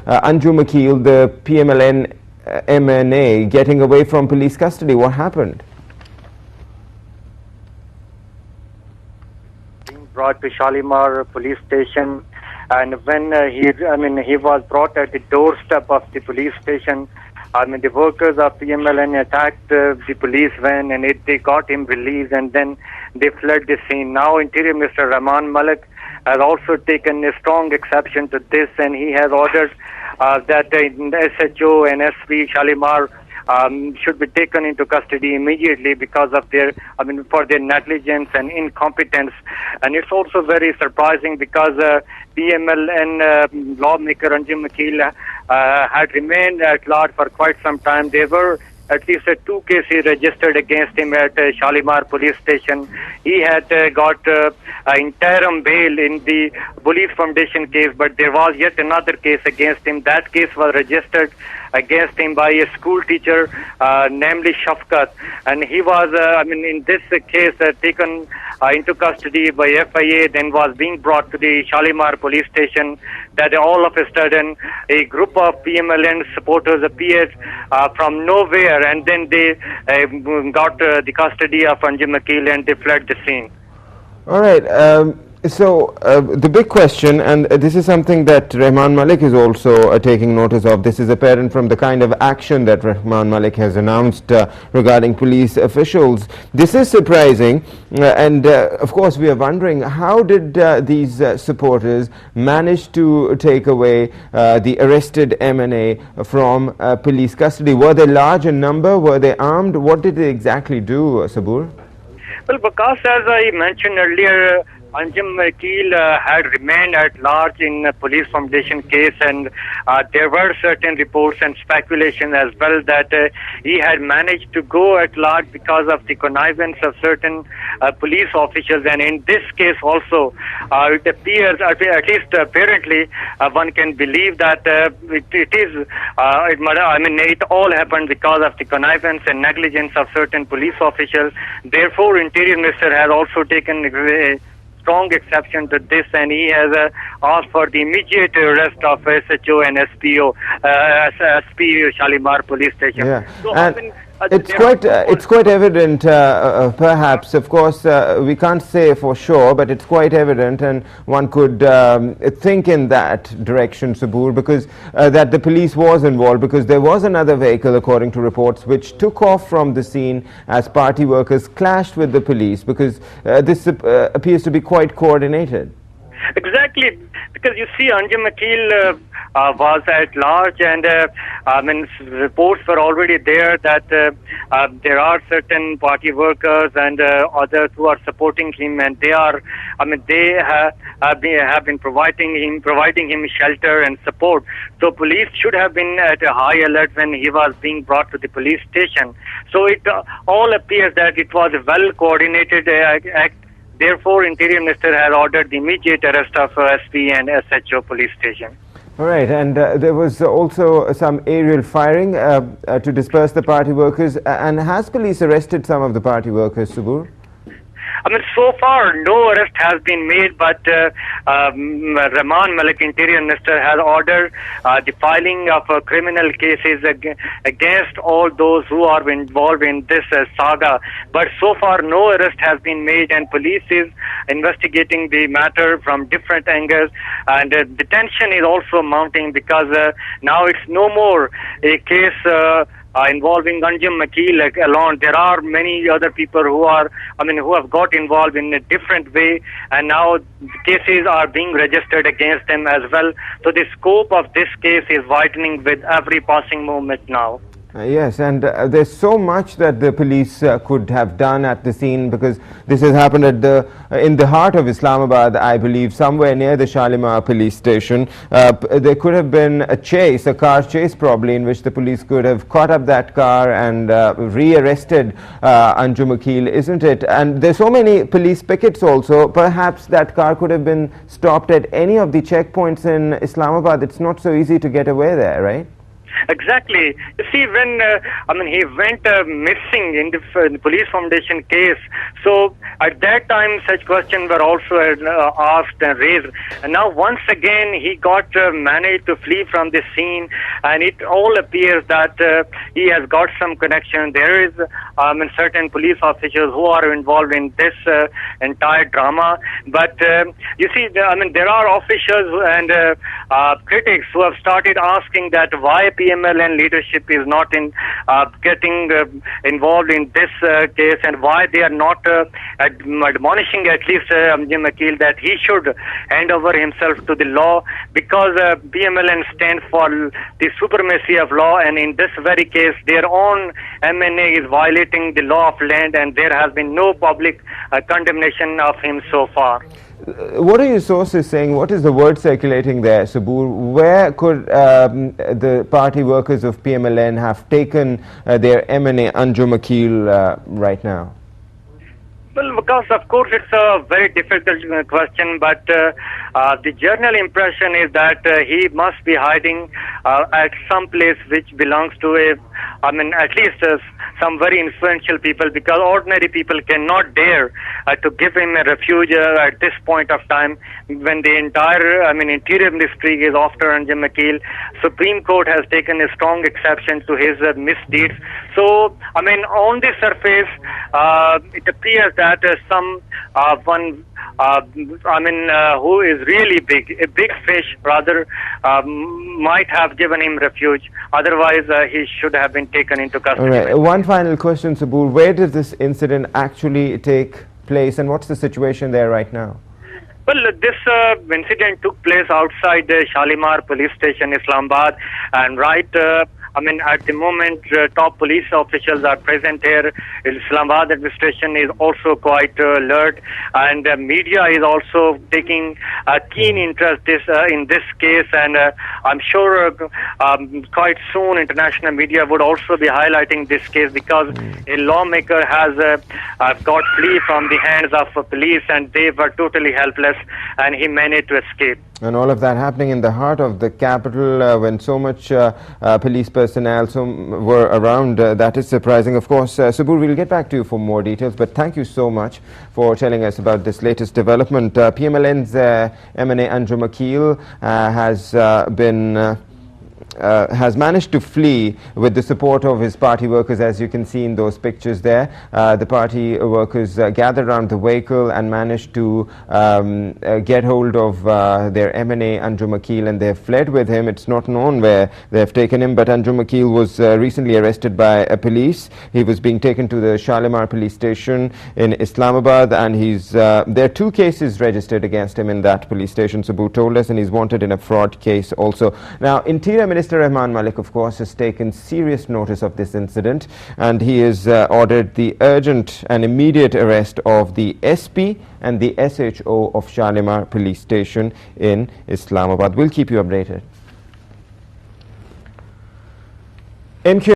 Anjum Aqeel, the PML-N MNA, getting away from police custody. What happened? Being brought to Shalimar police station, and when he was brought at the doorstep of the police station. The workers of PML-N attacked the police van, and they got him released, and then they fled the scene. Now, Interior Minister Rahman Malik has also taken a strong exception to this, and he has ordered that the SHO and SP Shalimar should be taken into custody immediately because of their, for their negligence and incompetence. And it's also very surprising because PML-N lawmaker Anjum Aqeel had remained at large for quite some time. There were at least 2 cases registered against him at Shalimar police station. He had got interim bail in the Police Foundation case, but there was yet another case against him. That case was registered against him by a school teacher, namely Shafkat, and he was, in this case, taken into custody by FIA, then was being brought to the Shalimar police station. That all of a sudden, a group of PML-N supporters appeared from nowhere, and then they got the custody of Anjum Aqeel and they fled the scene. All right. So the big question, and this is something that Rahman Malik is also taking notice of, this is apparent from the kind of action that Rahman Malik has announced regarding police officials. This is surprising, and of course we are wondering, how did these supporters manage to take away the arrested MNA from police custody? Were they large in number? Were they armed? What did they exactly do, Sabur? Well, because as I mentioned earlier, Anjum Aqeel had remained at large in the Police Foundation case, and there were certain reports and speculation as well that he had managed to go at large because of the connivance of certain police officials. And in this case also, it appears, at least apparently, one can believe that it all happened because of the connivance and negligence of certain police officials. Therefore, Interior Minister has also taken strong exception to this, and he has asked for the immediate arrest of SHO and SP Shalimar police station. Yeah. So, it's quite evident, perhaps, of course, we can't say for sure, but it's quite evident, and one could think in that direction, Sabur, because that the police was involved, because there was another vehicle, according to reports, which took off from the scene as party workers clashed with the police, because this appears to be quite coordinated. Exactly, because you see, Anjum Aqeel was at large, and reports were already there that there are certain party workers and others who are supporting him, and they are, they have been providing him shelter and support. So police should have been at a high alert when he was being brought to the police station. So it all appears that it was a well coordinated act. Therefore, Interior Minister has ordered the immediate arrest of SP and SHO police station. All right, and there was also some aerial firing to disperse the party workers. And has police arrested some of the party workers, Subur? So far, no arrest has been made, but Rahman Malik, Interior Minister, has ordered the filing of criminal cases against all those who are involved in this saga. But so far, no arrest has been made, and police is investigating the matter from different angles. And the tension is also mounting because now it's no more a case involving Anjum Aqeel alone. There are many other people who are, who have got involved in a different way, and now cases are being registered against them as well. So the scope of this case is widening with every passing moment now. Yes, and there's so much that the police could have done at the scene, because this has happened at in the heart of Islamabad, I believe, somewhere near the Shalimar police station. There could have been a car chase probably, in which the police could have caught up that car and re-arrested Anjum Aqeel, isn't it? And there's so many police pickets also. Perhaps that car could have been stopped at any of the checkpoints in Islamabad. It's not so easy to get away there, right? Exactly. You see, when he went missing in the police foundation case, so at that time such questions were also asked and raised. And now once again he got managed to flee from the scene, and it all appears that he has got some connection. There is certain police officers who are involved in this entire drama. But you see, there are officials and critics who have started asking that why PML-N leadership is not getting involved in this case, and why they are not admonishing at least Anjum Aqeel that he should hand over himself to the law, because PML-N stands for the supremacy of law, and in this very case their own MNA is violating the law of land, and there has been no public condemnation of him so far. What are your sources saying? What is the word circulating there, Sabur? Where could the party workers of PML-N have taken their MNA Anjum Aqeel right now? Well, because of course it's a very difficult question, but the general impression is that he must be hiding at some place which belongs to at least some very influential people, because ordinary people cannot dare to give him a refuge at this point of time when the entire interior ministry is after Anjum Aqeel. Supreme Court has taken a strong exception to his misdeeds. So on the surface it appears that someone who is really big, a big fish rather, might have given him refuge. Otherwise he should have been taken into custody. All right. One final question, Sabur. Where did this incident actually take place, and what's the situation there right now? Well, this incident took place outside the Shalimar police station, Islamabad, and at the moment, top police officials are present here. Islamabad administration is also quite alert, and media is also taking a keen interest in this case. And I'm sure quite soon international media would also be highlighting this case, because a lawmaker has got flee from the hands of police, and they were totally helpless, and he managed to escape. And all of that happening in the heart of the capital when so much police personnel were around. That is surprising. Of course, Sabur, we'll get back to you for more details, but thank you so much for telling us about this latest development. PML-N's MNA Anjum Aqeel has managed to flee with the support of his party workers, as you can see in those pictures there. The party workers gathered around the vehicle and managed to get hold of their MNA Anjum Aqeel, and they have fled with him. It's not known where they have taken him, but Anjum Aqeel was recently arrested by police. He was being taken to the Shalimar police station in Islamabad, and there are 2 cases registered against him in that police station, Sabur told us, and he's wanted in a fraud case also. Now, Interior Minister Rahman Malik, of course, has taken serious notice of this incident, and he has ordered the urgent and immediate arrest of the SP and the SHO of Shalimar police station in Islamabad. We'll keep you updated.